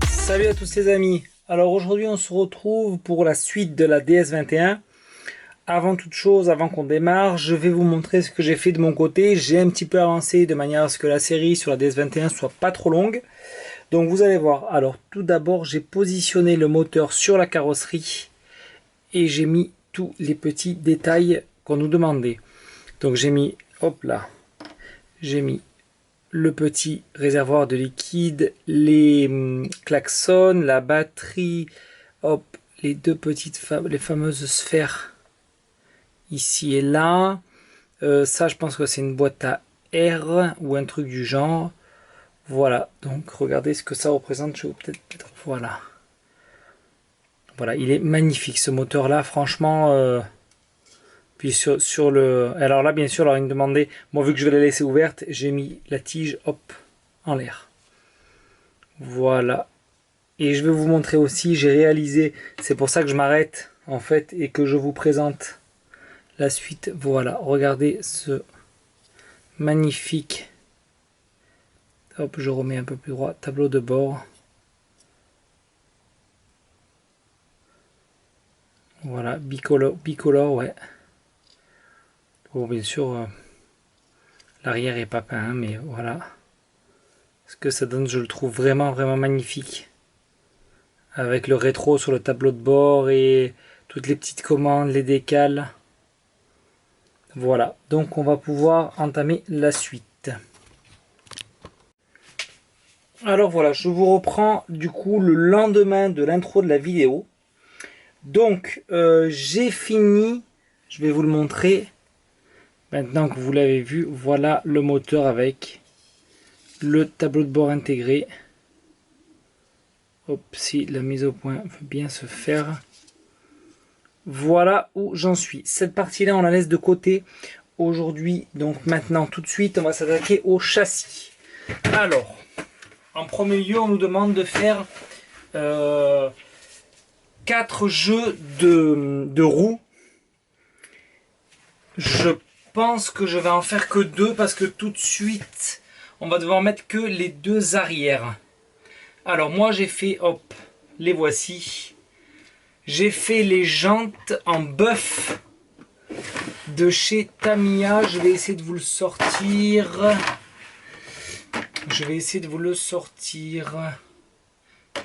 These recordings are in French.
Salut à tous les amis. Alors aujourd'hui on se retrouve pour la suite de la DS21. Avant toute chose, avant qu'on démarre, je vais vous montrer ce que j'ai fait de mon côté. J'ai un petit peu avancé de manière à ce que la série sur la DS21 soit pas trop longue. Donc vous allez voir. Alors tout d'abord j'ai positionné le moteur sur la carrosserie et j'ai mis tous les petits détails qu'on nous demandait. Donc j'ai mis, hop là, j'ai mis le petit réservoir de liquide, les klaxons, la batterie, hop, les deux petites les fameuses sphères ici et là. Ça, je pense que c'est une boîte à air ou un truc du genre. Voilà, donc regardez ce que ça représente. Je vais peut-être voilà. Voilà, il est magnifique ce moteur là, franchement. Puis sur le... Alors là, bien sûr, alors il me demandait... Moi, vu que je vais la laisser ouverte, j'ai mis la tige, hop, en l'air. Voilà. Et je vais vous montrer aussi, j'ai réalisé... C'est pour ça que je m'arrête, en fait, et que je vous présente la suite. Voilà, regardez ce magnifique... Hop, je remets un peu plus droit. Tableau de bord. Voilà, bicolore, ouais. Bon, bien sûr, l'arrière est pas peint, mais voilà. Ce que ça donne, je le trouve vraiment, vraiment magnifique. Avec le rétro sur le tableau de bord et toutes les petites commandes, les décals. Voilà, donc on va pouvoir entamer la suite. Alors voilà, je vous reprends du coup le lendemain de l'intro de la vidéo. Donc j'ai fini, je vais vous le montrer. Maintenant que vous l'avez vu, voilà le moteur avec le tableau de bord intégré. Hop, si la mise au point veut bien se faire. Voilà où j'en suis. Cette partie-là, on la laisse de côté aujourd'hui. Donc maintenant, tout de suite, on va s'attaquer au châssis. Alors, en premier lieu, on nous demande de faire 4 jeux de roues. Je pense que je vais en faire que 2 parce que tout de suite, on va devoir mettre que les 2 arrières. Alors moi, j'ai fait, hop, les voici. J'ai fait les jantes en bœuf de chez Tamiya. Je vais essayer de vous le sortir.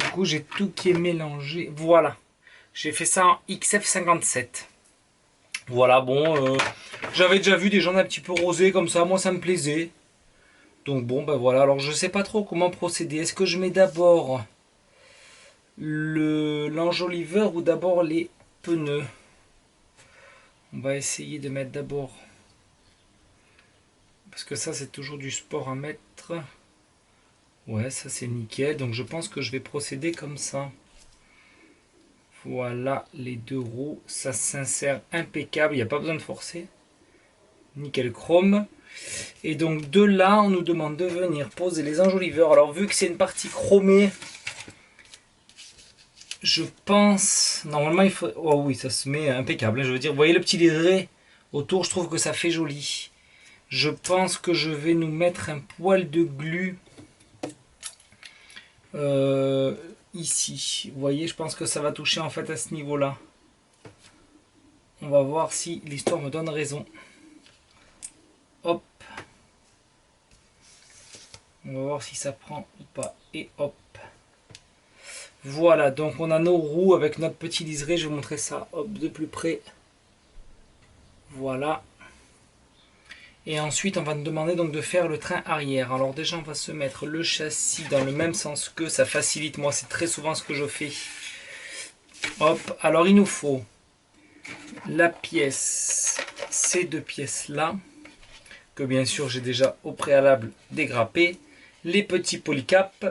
Du coup, j'ai tout qui est mélangé. Voilà. J'ai fait ça en XF57. Voilà, bon. J'avais déjà vu des jantes un petit peu rosées comme ça. Moi, ça me plaisait. Donc bon, ben voilà. Alors, je sais pas trop comment procéder. Est-ce que je mets d'abord l'enjoliveur ou d'abord les pneus? On va essayer de mettre d'abord, parce que ça c'est toujours du sport à mettre. Ouais, ça c'est nickel, donc je pense que je vais procéder comme ça. Voilà les 2 roues, ça s'insère impeccable, il n'y a pas besoin de forcer. Nickel chrome. Et donc de là on nous demande de venir poser les enjoliveurs. Alors vu que c'est une partie chromée, je pense, normalement il faut... Oh oui, ça se met impeccable, je veux dire, vous voyez le petit liseré autour, je trouve que ça fait joli. Je pense que je vais nous mettre un poil de glu ici. Vous voyez, je pense que ça va toucher en fait à ce niveau-là. On va voir si l'histoire me donne raison. Hop. On va voir si ça prend ou pas. Et hop. Voilà, donc on a nos roues avec notre petit liseré. Je vais vous montrer ça hop, de plus près. Voilà. Et ensuite, on va nous demander donc de faire le train arrière. Alors déjà, on va se mettre le châssis dans le même sens que ça facilite. Moi, c'est très souvent ce que je fais. Hop, alors il nous faut la pièce, ces 2 pièces-là, que bien sûr j'ai déjà au préalable dégrappé, les petits polycaps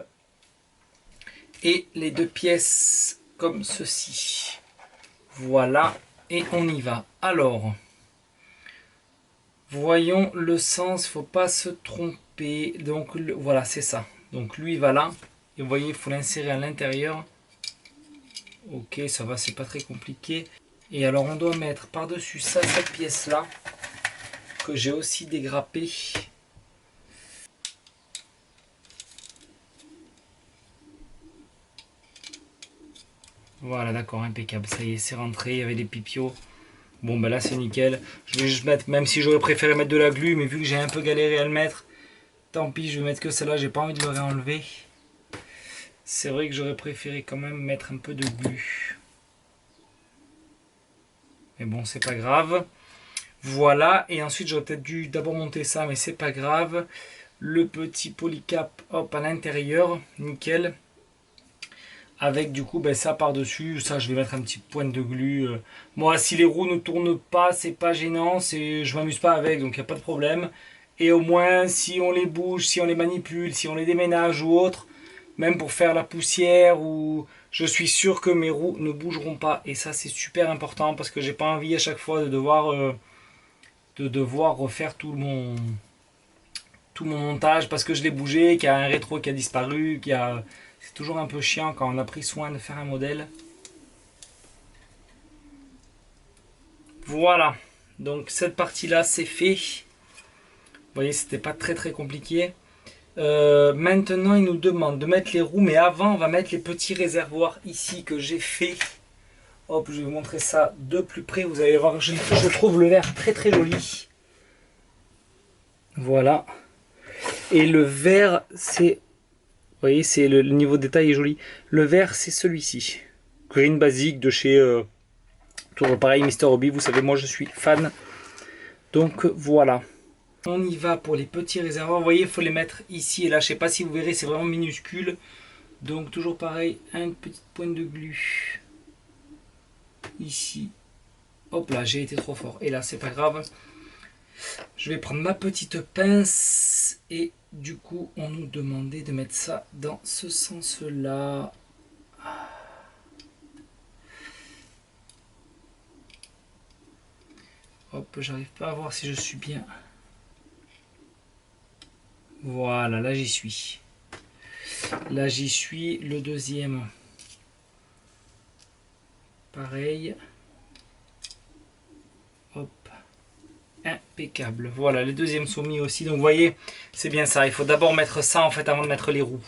et les 2 pièces comme ceci. Voilà, et on y va. Alors... voyons le sens, il ne faut pas se tromper. Donc voilà, c'est ça. Donc lui il va là. Et vous voyez, il faut l'insérer à l'intérieur. Ok, ça va, c'est pas très compliqué. Et alors on doit mettre par-dessus ça, cette pièce-là, que j'ai aussi dégrappée. Voilà, d'accord, impeccable. Ça y est, c'est rentré. Il y avait des pipiots. Bon, ben là, c'est nickel. Je vais juste mettre, même si j'aurais préféré mettre de la glu, mais vu que j'ai un peu galéré à le mettre, tant pis, je vais mettre que celle-là. J'ai pas envie de le réenlever. C'est vrai que j'aurais préféré quand même mettre un peu de glu. Mais bon, c'est pas grave. Voilà, et ensuite j'aurais peut-être dû d'abord monter ça, mais c'est pas grave. Le petit polycap, hop, à l'intérieur, nickel. Avec du coup ben, ça par-dessus, ça je vais mettre un petit point de glu. Moi, si les roues ne tournent pas, c'est pas gênant, je m'amuse pas avec, donc il n'y a pas de problème. Et au moins, si on les bouge, si on les manipule, si on les déménage ou autre, même pour faire la poussière, ou je suis sûr que mes roues ne bougeront pas. Et ça, c'est super important parce que j'ai pas envie à chaque fois de devoir refaire tout mon montage parce que je l'ai bougé, qu'il y a un rétro qui a disparu, c'est toujours un peu chiant quand on a pris soin de faire un modèle. Voilà, donc cette partie-là c'est fait. Vous voyez, c'était pas très compliqué. Maintenant, il nous demande de mettre les roues, mais avant, on va mettre les petits réservoirs ici que j'ai fait. Hop, je vais vous montrer ça de plus près. Vous allez voir, je trouve le verre très joli. Voilà. Et le vert, c'est... Vous voyez, c'est le niveau de détail est joli. Le vert, c'est celui-ci. Green basique de chez... toujours pareil, Mister Hobby. Vous savez, moi, je suis fan. Donc, voilà. On y va pour les petits réservoirs. Vous voyez, il faut les mettre ici et là. Je sais pas si vous verrez, c'est vraiment minuscule. Donc, toujours pareil, une petite pointe de glu. Ici. Hop là, j'ai été trop fort. Et là, c'est pas grave. Je vais prendre ma petite pince et du coup on nous demandait de mettre ça dans ce sens là. Hop, j'arrive pas à voir si je suis bien. Voilà, là j'y suis. Là j'y suis. Le deuxième, pareil. Hop, impeccable. Voilà, les deuxièmes sont mis aussi. Donc vous voyez, c'est bien ça. Il faut d'abord mettre ça en fait avant de mettre les roues.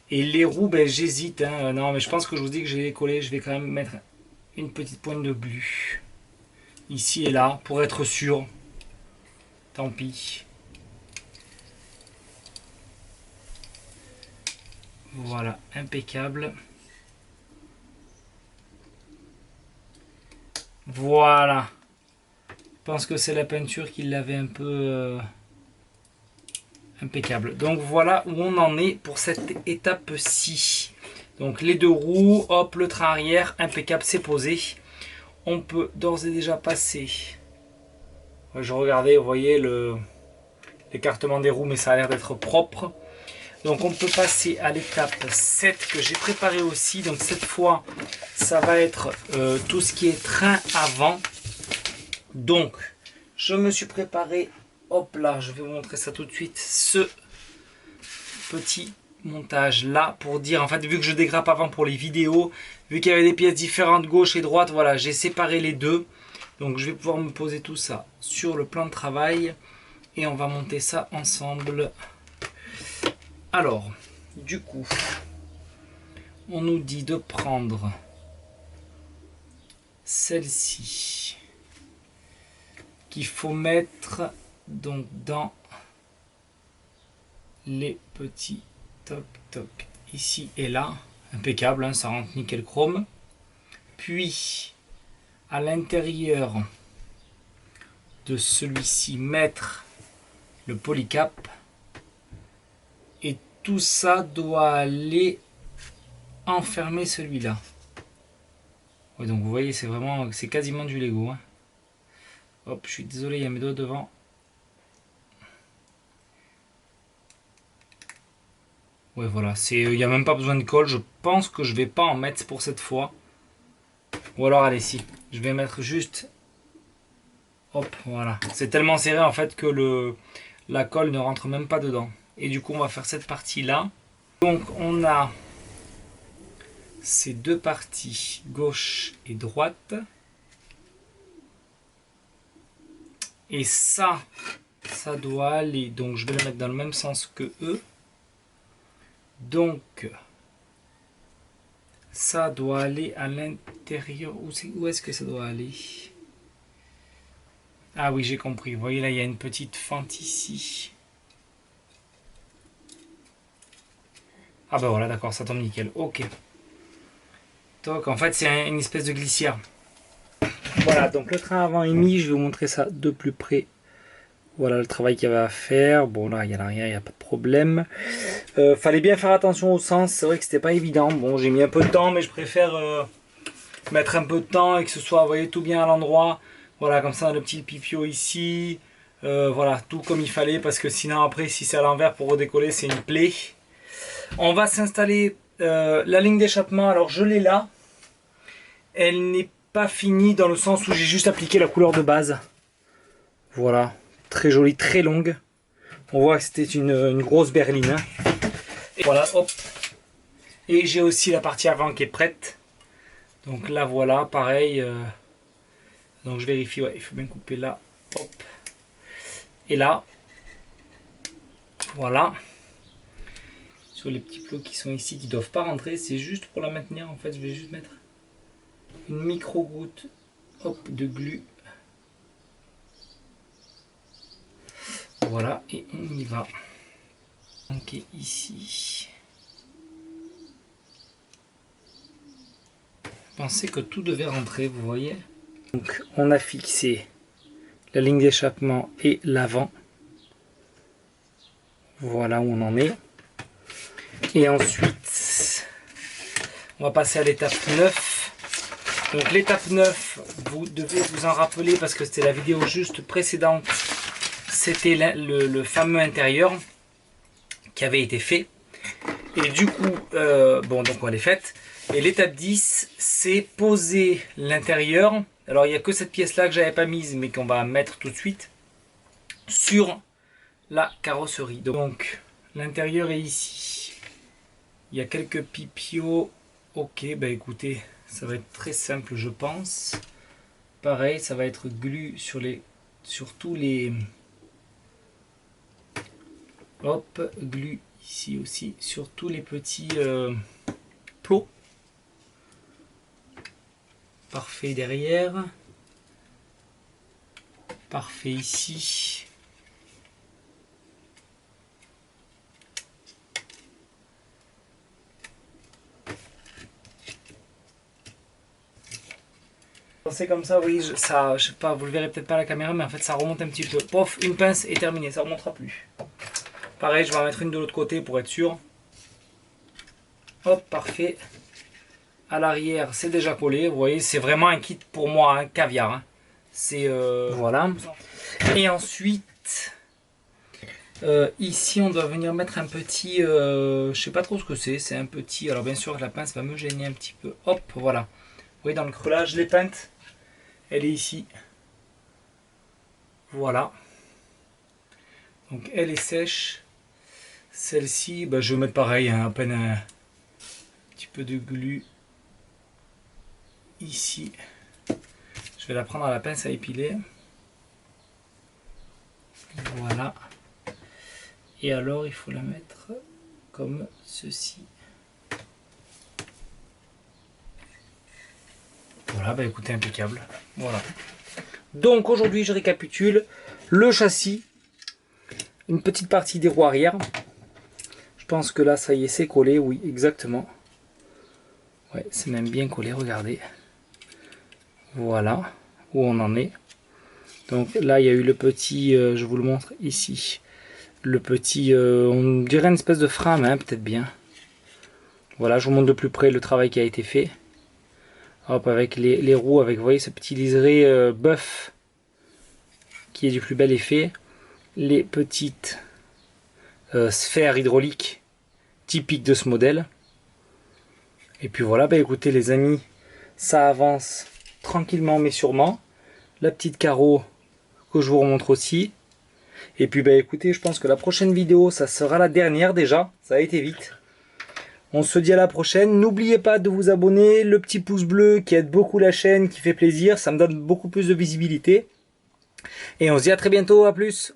Et les roues, ben, j'hésite. Hein. Non, mais je pense que je vous dis que je vais les coller. Je vais quand même mettre une petite pointe de glu. Ici et là, pour être sûr. Tant pis. Voilà, impeccable. Voilà. Je pense que c'est la peinture qui l'avait un peu... impeccable. Donc voilà où on en est pour cette étape-ci. Donc les deux roues, hop, le train arrière, impeccable, c'est posé. On peut d'ores et déjà passer. Je regardais, vous voyez l'écartement des roues, mais ça a l'air d'être propre. Donc on peut passer à l'étape 7 que j'ai préparé aussi. Donc cette fois, ça va être tout ce qui est train avant. Donc, je me suis préparé, hop là, je vais vous montrer ça tout de suite, ce petit montage là pour dire, en fait, vu que je dégrappe avant pour les vidéos, vu qu'il y avait des pièces différentes gauche et droite, voilà, j'ai séparé les deux. Donc je vais pouvoir me poser tout ça sur le plan de travail et on va monter ça ensemble. Alors, du coup, on nous dit de prendre celle-ci qu'il faut mettre donc dans les petits toc ici et là, impeccable, hein, ça rentre nickel chrome. Puis à l'intérieur de celui-ci mettre le polycap et tout ça doit aller enfermer celui-là. Ouais, donc vous voyez, c'est quasiment du Lego. Hein. Hop, je suis désolé, il y a mes doigts devant. Ouais, voilà, il n'y a même pas besoin de colle. Je pense que je vais pas en mettre pour cette fois. Ou alors, allez, si. Je vais mettre juste... Hop, voilà. C'est tellement serré, en fait, que la colle ne rentre même pas dedans. Et du coup, on va faire cette partie-là. Donc, on a ces deux parties, gauche et droite. Et ça doit aller. Donc, je vais le mettre dans le même sens que eux. Donc, Ça doit aller à l'intérieur. Où est-ce que ça doit aller? Ah oui, j'ai compris. Vous voyez là, il y a une petite fente ici. Ah bah voilà, d'accord, ça tombe nickel. Ok. Donc en fait, c'est une espèce de glissière. Voilà, donc le train avant est mis. Je vais vous montrer ça de plus près. Voilà le travail qu'il y avait à faire. Bon là, il y a l'arrière, il n'y a pas de problème. Fallait bien faire attention au sens. C'est vrai que c'était pas évident. Bon, j'ai mis un peu de temps, mais je préfère mettre un peu de temps et que ce soit, vous voyez, tout bien à l'endroit. Voilà, comme ça, le petit pipio ici. Voilà, tout comme il fallait, parce que sinon après, si c'est à l'envers pour redécoller, c'est une plaie. On va s'installer la ligne d'échappement. Alors je l'ai là. Elle n'est pas finie dans le sens où j'ai juste appliqué la couleur de base. Voilà, très jolie, très longue. On voit que c'était une grosse berline. Hein. Et voilà, hop. Et j'ai aussi la partie avant qui est prête. Donc là voilà, pareil. Donc je vérifie, ouais, il faut bien couper là. Hop. Et là. Voilà. Sur les petits plots qui sont ici, qui ne doivent pas rentrer, c'est juste pour la maintenir. En fait, je vais juste mettre une micro goutte, hop, de glu. Voilà, et on y va. Ok, ici. Pensez que tout devait rentrer, vous voyez. Donc, on a fixé la ligne d'échappement et l'avant. Voilà où on en est. Et ensuite, on va passer à l'étape 9. Donc l'étape 9, vous devez vous en rappeler parce que c'était la vidéo juste précédente. C'était le fameux intérieur qui avait été fait. Et du coup, bon, donc on l'a faite. Et l'étape 10, c'est poser l'intérieur. Alors il n'y a que cette pièce-là que j'avais pas mise, mais qu'on va mettre tout de suite sur la carrosserie. Donc l'intérieur est ici. Il y a quelques pipios. Ok, bah écoutez, ça va être très simple, je pense. Pareil, ça va être glu sur tous les... Hop, glu ici aussi, sur tous les petits plots. Parfait derrière. Parfait ici. C'est comme ça, oui, ça, je sais pas, vous le verrez peut-être pas à la caméra, mais en fait ça remonte un petit peu. Pof, une pince et terminé, ça remontera plus. Pareil, je vais en mettre une de l'autre côté pour être sûr. Hop, parfait. À l'arrière, c'est déjà collé. Vous voyez, c'est vraiment un kit pour moi, hein, caviar. Hein. C'est voilà. Et ensuite, ici, on doit venir mettre un petit. Je sais pas trop ce que c'est. C'est un petit. Alors bien sûr, la pince va me gêner un petit peu. Hop, voilà. Vous voyez dans le creux là, je l'ai peinte. Elle est ici. Voilà. Donc elle est sèche. Celle-ci, bah, je vais mettre pareil, hein, à peine un petit peu de glu ici. Je vais la prendre à la pince à épiler. Voilà. Et alors il faut la mettre comme ceci. Voilà, bah écoutez, impeccable. Voilà. Donc aujourd'hui je récapitule. Le châssis, une petite partie des roues arrière. Je pense que là ça y est, c'est collé, oui, exactement. Ouais, c'est même bien collé, regardez. Voilà où on en est. Donc là il y a eu le petit, je vous le montre ici. Le petit, on dirait une espèce de frein, hein, peut-être bien. Voilà, je vous montre de plus près le travail qui a été fait. Hop, avec les roues, avec, vous voyez, ce petit liseré bœuf qui est du plus bel effet. Les petites sphères hydrauliques typiques de ce modèle. Et puis voilà, bah écoutez les amis, ça avance tranquillement mais sûrement. La petite carreau que je vous remontre aussi. Et puis bah écoutez, je pense que la prochaine vidéo, ça sera la dernière déjà. Ça a été vite. On se dit à la prochaine. N'oubliez pas de vous abonner, le petit pouce bleu qui aide beaucoup la chaîne, qui fait plaisir. Ça me donne beaucoup plus de visibilité. Et on se dit à très bientôt, à plus.